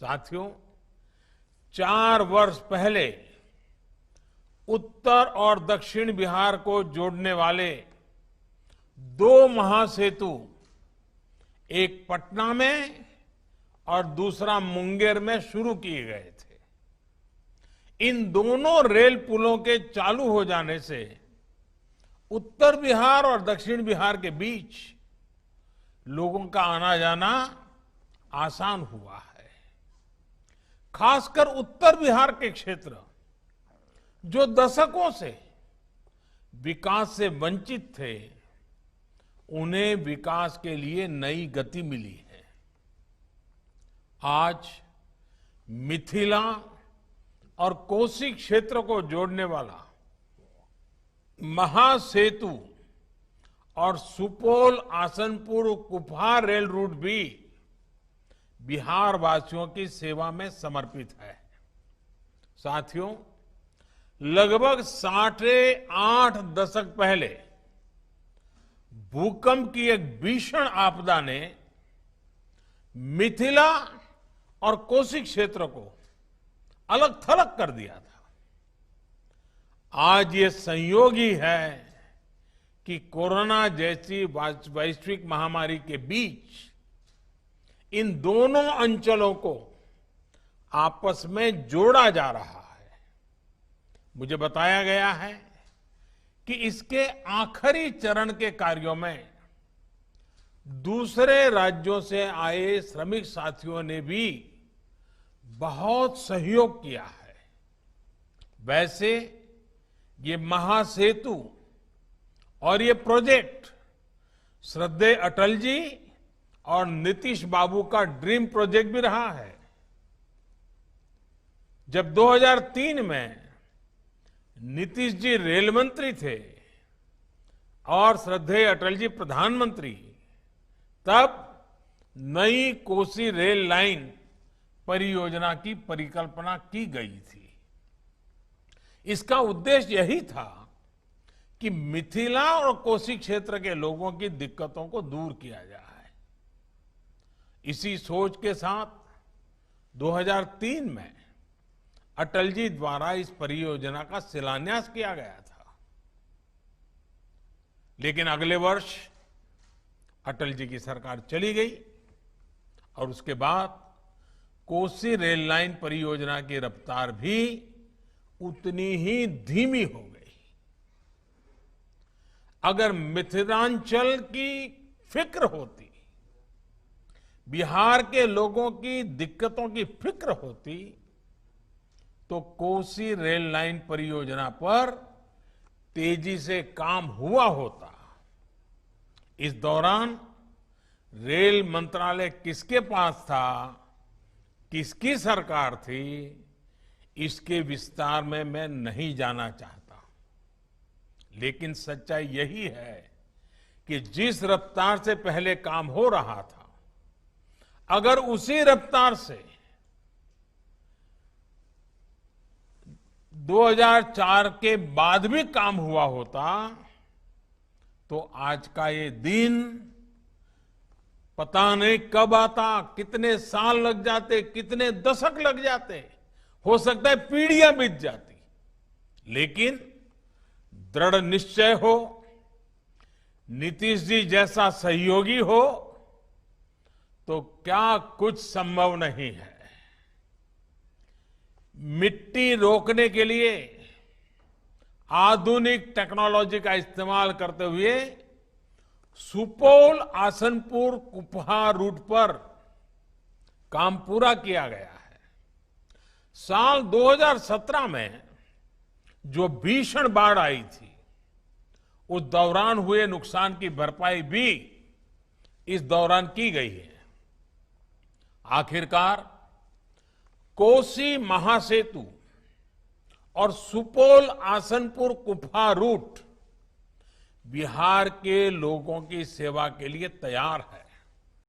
साथियों, 4 वर्ष पहले उत्तर और दक्षिण बिहार को जोड़ने वाले 2 महासेतु, एक पटना में और दूसरा मुंगेर में शुरू किए गए थे। इन दोनों रेल पुलों के चालू हो जाने से उत्तर बिहार और दक्षिण बिहार के बीच लोगों का आना जाना आसान हुआ है। खासकर उत्तर बिहार के क्षेत्र जो दशकों से विकास से वंचित थे, उन्हें विकास के लिए नई गति मिली है। आज मिथिला और कोसी क्षेत्र को जोड़ने वाला महासेतु और सुपौल आसनपुर कुपहा रेल रूट भी बिहार वासियों की सेवा में समर्पित है। साथियों, लगभग 8.5 दशक पहले भूकंप की एक भीषण आपदा ने मिथिला और कोसी क्षेत्र को अलग थलग कर दिया था। आज ये संयोग ही है कि कोरोना जैसी वैश्विक महामारी के बीच इन दोनों अंचलों को आपस में जोड़ा जा रहा है। मुझे बताया गया है कि इसके आखिरी चरण के कार्यों में दूसरे राज्यों से आए श्रमिक साथियों ने भी बहुत सहयोग किया है। वैसे ये महासेतु और ये प्रोजेक्ट श्रद्धेय अटल जी और नीतीश बाबू का ड्रीम प्रोजेक्ट भी रहा है। जब 2003 में नीतीश जी रेल मंत्री थे और श्रद्धेय अटल जी प्रधानमंत्री, तब नई कोसी रेल लाइन परियोजना की परिकल्पना की गई थी। इसका उद्देश्य यही था कि मिथिला और कोसी क्षेत्र के लोगों की दिक्कतों को दूर किया जाए। इसी सोच के साथ 2003 में अटल जी द्वारा इस परियोजना का शिलान्यास किया गया था। लेकिन अगले वर्ष अटल जी की सरकार चली गई और उसके बाद कोसी रेल लाइन परियोजना की रफ्तार भी उतनी ही धीमी हो गई। अगर मिथिलांचल की फिक्र होती, बिहार के लोगों की दिक्कतों की फिक्र होती, तो कोसी रेल लाइन परियोजना पर तेजी से काम हुआ होता। इस दौरान रेल मंत्रालय किसके पास था, किसकी सरकार थी, इसके विस्तार में मैं नहीं जाना चाहता। लेकिन सच्चाई यही है कि जिस रफ्तार से पहले काम हो रहा था, अगर उसी रफ्तार से 2004 के बाद भी काम हुआ होता, तो आज का ये दिन पता नहीं कब आता, कितने साल लग जाते, कितने दशक लग जाते, हो सकता है पीढ़ियां बीत जाती। लेकिन दृढ़ निश्चय हो, नीतीश जी जैसा सहयोगी हो, तो क्या कुछ संभव नहीं है। मिट्टी रोकने के लिए आधुनिक टेक्नोलॉजी का इस्तेमाल करते हुए सुपौल आसनपुर कुपहा रूट पर काम पूरा किया गया है। साल 2017 में जो भीषण बाढ़ आई थी, उस दौरान हुए नुकसान की भरपाई भी इस दौरान की गई है। आखिरकार कोसी महासेतु और सुपौल आसनपुर कुपहा रूट बिहार के लोगों की सेवा के लिए तैयार है।